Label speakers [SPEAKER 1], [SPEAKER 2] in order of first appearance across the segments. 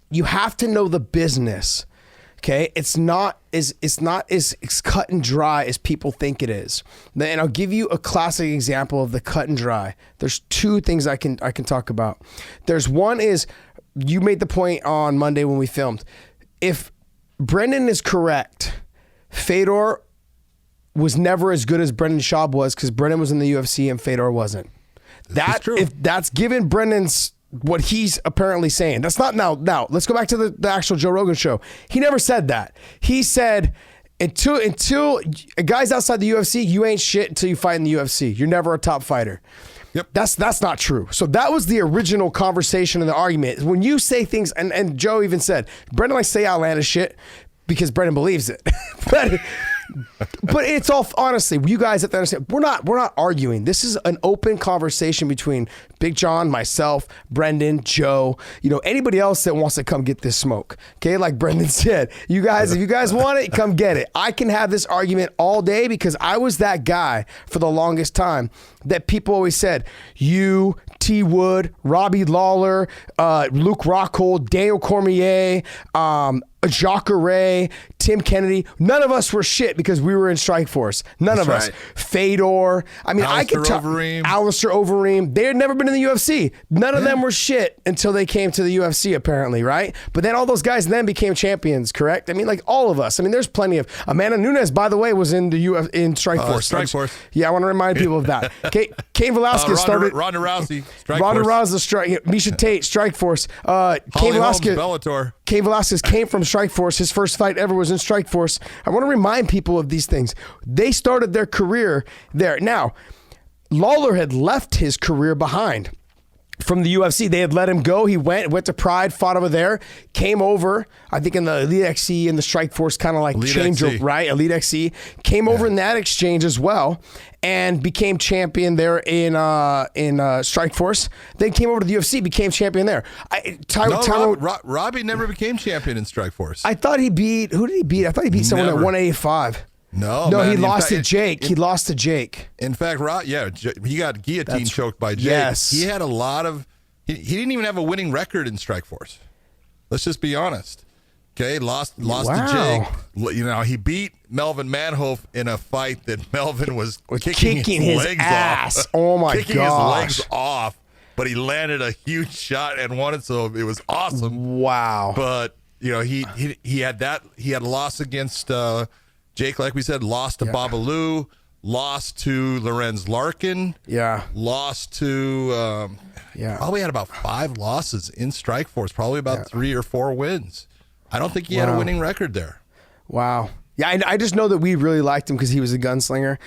[SPEAKER 1] you have to know the business. Okay, it's not as cut and dry as people think it is. And I'll give you a classic example of the cut and dry. There's two things I can talk about. There's one is, you made the point on Monday when we filmed. If Brendan is correct, Fedor was never as good as Brendan Schaub was, because Brendan was in the UFC and Fedor wasn't. That's true. If that's given Brendan's what he's apparently saying. That's not now. Let's go back to the actual Joe Rogan show. He never said that. He said, until guys outside the UFC, you ain't shit until you fight in the UFC. You're never a top fighter. Yep. That's not true. So that was the original conversation and the argument. When you say things, and Joe even said, Brendan likes to say outlandish shit because Brendan believes it. But it's all, honestly, you guys have to understand, we're not arguing. This is an open conversation between Big John, myself, Brendan, Joe, anybody else that wants to come get this smoke. Okay, like Brendan said, if you guys want it, come get it. I can have this argument all day because I was that guy for the longest time that people always said, you, T. Wood, Robbie Lawler, Luke Rockhold, Daniel Cormier, Jacare, Tim Kennedy, none of us were shit because we were in Strikeforce. None of us. Fedor. I mean, I could talk. Alistair Overeem. They had never been in the UFC. None of them were shit until they came to the UFC, apparently, right? But then all those guys then became champions, correct? I mean, like all of us. I mean, there's plenty of. Amanda Nunes, by the way, was in the in Strikeforce.
[SPEAKER 2] Strikeforce.
[SPEAKER 1] Yeah, I want to remind people of that. Cain Velasquez started.
[SPEAKER 2] Ronda Rousey.
[SPEAKER 1] Ronda Rousey, Misha Tate, Strikeforce. Cain Velasquez.
[SPEAKER 2] Bellator.
[SPEAKER 1] Cain Velasquez came from Strikeforce. His first fight ever was in Strikeforce. I want to remind people of these things. They started their career there. Now, Lawler had left his career behind from the UFC. They had let him go. He went to Pride, fought over there, came over, I think in the Elite XC and the Strikeforce kind of like change, right? Elite XC. Came over in that exchange as well and became champion there in Strikeforce. Then came over to the UFC, became champion there.
[SPEAKER 2] Robbie never became champion in Strikeforce.
[SPEAKER 1] I thought he beat, who did he beat? I thought he beat someone at 185.
[SPEAKER 2] No,
[SPEAKER 1] man, he lost to Jake. He lost to Jake.
[SPEAKER 2] In fact, he got guillotine choked by Jake.
[SPEAKER 1] Yes.
[SPEAKER 2] He had a lot of. He didn't even have a winning record in Strikeforce. Let's just be honest. Okay, lost to Jake. He beat Melvin Manhoef in a fight that Melvin was kicking his legs
[SPEAKER 1] ass.
[SPEAKER 2] off.
[SPEAKER 1] Oh my
[SPEAKER 2] kicking
[SPEAKER 1] gosh.
[SPEAKER 2] his legs off, but he landed a huge shot and won it. So it was awesome.
[SPEAKER 1] Wow.
[SPEAKER 2] But he had that. He had a loss against. Jake, like we said, lost to Babalu, lost to Lorenz Larkin, lost to probably had about 5 losses in Strikeforce, probably about 3 or 4 wins. I don't think he had a winning record there.
[SPEAKER 1] Wow. Yeah, I just know that we really liked him because he was a gunslinger,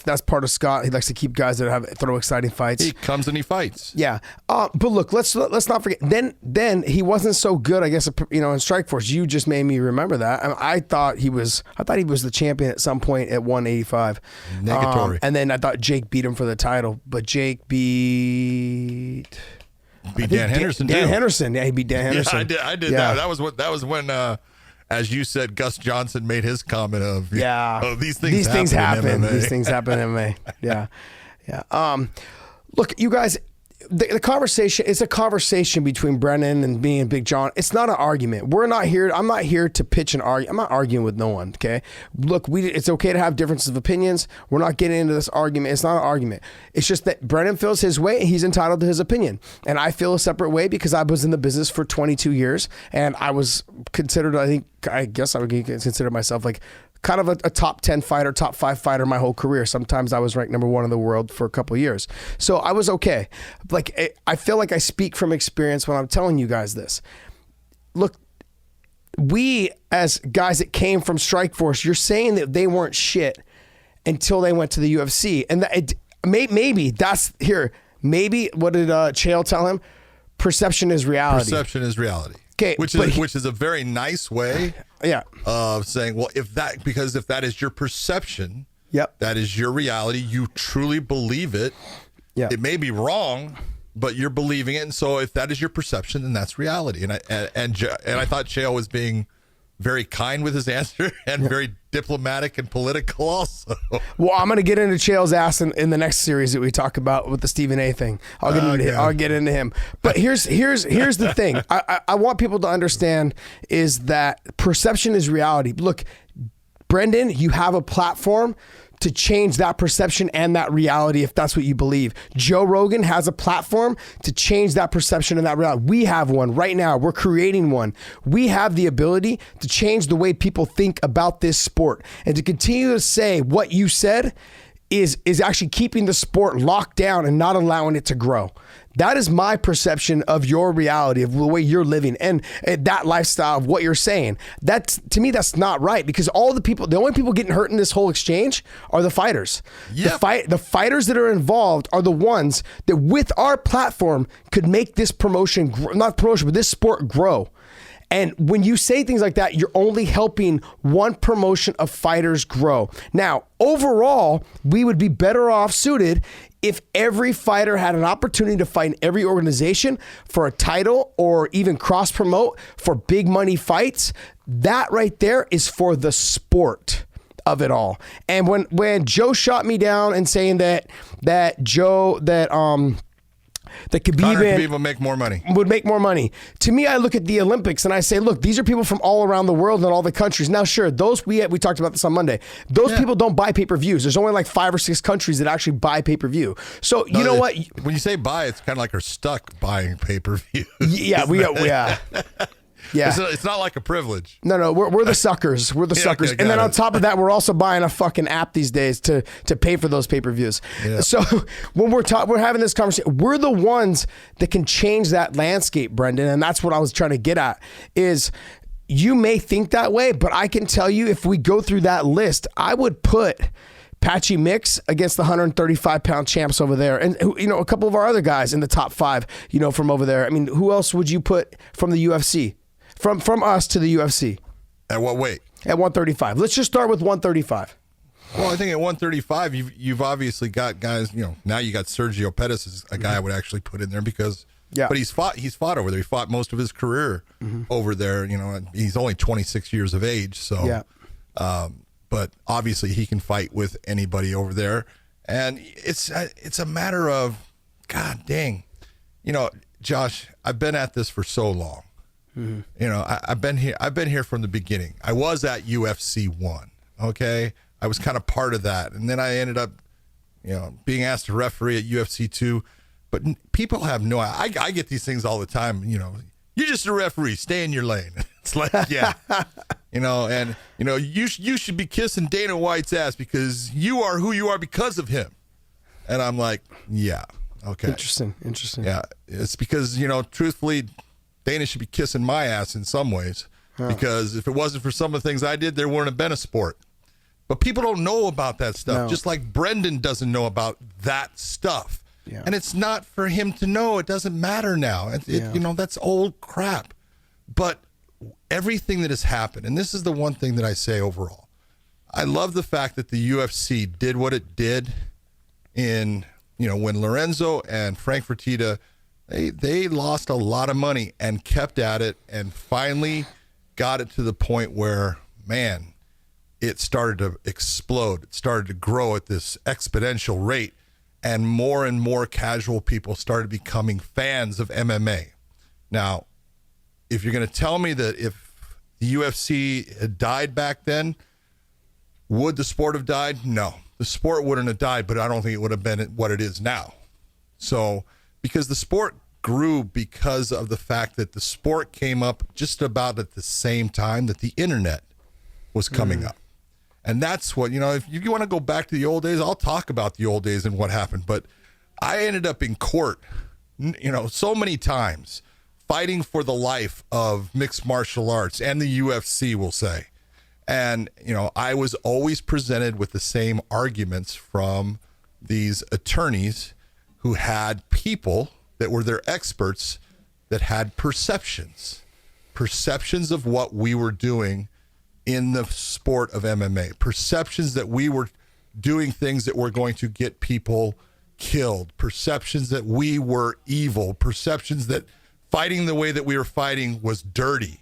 [SPEAKER 1] that's part of Scott. He likes to keep guys that throw exciting fights.
[SPEAKER 2] He comes and he fights.
[SPEAKER 1] Yeah, but look, let's not forget. Then he wasn't so good, I guess. In Strikeforce, you just made me remember that. I thought he was the champion at some point at 185.
[SPEAKER 2] Negatory.
[SPEAKER 1] And then I thought Jake beat him for the title, but Jake beat
[SPEAKER 2] Dan Henderson.
[SPEAKER 1] Dan Henderson, yeah, he beat Dan Henderson.
[SPEAKER 2] Yeah, I did that. That was when. As you said, Gus Johnson made his comment of, these things happen.
[SPEAKER 1] These things happen in MMA. Yeah. Look, you guys, the conversation, it's a conversation between Brennan and me and Big John. It's not an argument. I'm not here to pitch an argument. I'm not arguing with no one, okay? Look, it's okay to have differences of opinions. We're not getting into this argument. It's not an argument. It's just that Brennan feels his way and he's entitled to his opinion. And I feel a separate way because I was in the business for 22 years and I was considered, I guess I would consider myself like kind of a top 10 fighter, top 5 fighter my whole career. Sometimes I was ranked number 1 in the world for a couple of years. So I was okay. Like, I feel like I speak from experience when I'm telling you guys this. Look, we as guys that came from Strikeforce, you're saying that they weren't shit until they went to the UFC. And maybe that's here. Maybe what did Chael tell him? Perception is reality.
[SPEAKER 2] Perception is reality.
[SPEAKER 1] Okay,
[SPEAKER 2] which is a very nice way of saying, well, if that is your perception, that is your reality, you truly believe it. It may be wrong, but you're believing it, and so if that is your perception, then that's reality. And I thought Chael was being very kind with his answer and very diplomatic and political also.
[SPEAKER 1] Well, I'm going to get into Chael's ass in the next series that we talk about with the Stephen A thing. I'll get into him. But here's the thing. I want people to understand is that perception is reality. Look, Brendan, you have a platform to change that perception and that reality if that's what you believe. Joe Rogan has a platform to change that perception and that reality. We have one right now. We're creating one. We have the ability to change the way people think about this sport. And to continue to say what you said is actually keeping the sport locked down and not allowing it to grow. That is my perception of your reality, of the way you're living and that lifestyle of what you're saying. To me, that's not right, because the only people getting hurt in this whole exchange are the fighters. Yep. The fighters that are involved are the ones that with our platform could make this this sport grow. And when you say things like that, you're only helping one promotion of fighters grow. Now, overall, we would be better off suited if every fighter had an opportunity to fight in every organization for a title or even cross promote for big money fights. That right there is for the sport of it all. And when Joe shot me down and saying that Khabib
[SPEAKER 2] would make more money.
[SPEAKER 1] To me, I look at the Olympics and I say, look, these are people from all around the world and all the countries. Now, sure, we talked about this on Monday. Those people don't buy pay-per-views. There's only like 5 or 6 countries that actually buy pay-per-view. So you know what?
[SPEAKER 2] When you say buy, it's kind of like we're stuck buying pay-per-view.
[SPEAKER 1] Yeah, Yeah,
[SPEAKER 2] it's not like a privilege.
[SPEAKER 1] No, we're the suckers. We're the suckers. And then on top of that, we're also buying a fucking app these days to pay for those pay-per-views. Yeah. So when we're having this conversation, we're the ones that can change that landscape, Brendan. And that's what I was trying to get at is you may think that way, but I can tell you if we go through that list, I would put Patchy Mix against the 135-pound champs over there. And, a couple of our other guys in the top 5, from over there. I mean, who else would you put from the UFC? From us to the UFC.
[SPEAKER 2] At what weight?
[SPEAKER 1] At 135. Let's just start with 135.
[SPEAKER 2] Well, I think at 135, you've obviously got guys, now you got Sergio Pettis is a guy I would actually put in there because, but he's fought over there. He fought most of his career over there. He's only 26 years of age. So, but obviously he can fight with anybody over there. And it's a matter of, God dang, Josh, I've been at this for so long. I've been here from the beginning. I was at UFC 1. Okay. I was kind of part of that. And then I ended up, being asked to referee at UFC 2, but people have no, I get these things all the time. You're just a referee, stay in your lane. It's like, yeah, you should be kissing Dana White's ass because you are who you are because of him. And I'm like, yeah. Okay.
[SPEAKER 1] Interesting.
[SPEAKER 2] Yeah. It's because, truthfully, Dana should be kissing my ass in some ways because if it wasn't for some of the things I did, there wouldn't have been a sport. But people don't know about that stuff, just like Brendan doesn't know about that stuff. Yeah. And it's not for him to know. It doesn't matter now. That's old crap. But everything that has happened, and this is the one thing that I say overall, I love the fact that the UFC did what it did in, when Lorenzo and Frank Fertitta, they lost a lot of money and kept at it and finally got it to the point where, man, it started to explode. It started to grow at this exponential rate, and more casual people started becoming fans of MMA. Now, if you're going to tell me that if the UFC had died back then, would the sport have died? No, the sport wouldn't have died, but I don't think it would have been what it is now. So, because the sport grew because of the fact that the sport came up just about at the same time that the internet was coming up. And that's what, if you want to go back to the old days, I'll talk about the old days and what happened. But I ended up in court, so many times fighting for the life of mixed martial arts and the UFC, we'll say. And, I was always presented with the same arguments from these attorneys who had people that were their experts that had perceptions of what we were doing in the sport of MMA, perceptions that we were doing things that were going to get people killed, perceptions that we were evil, perceptions that fighting the way that we were fighting was dirty.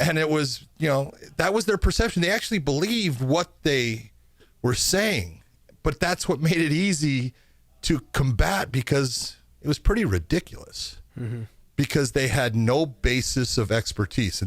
[SPEAKER 2] And it was, that was their perception. They actually believed what they were saying, but that's what made it easy to combat, because it was pretty ridiculous, because they had no basis of expertise.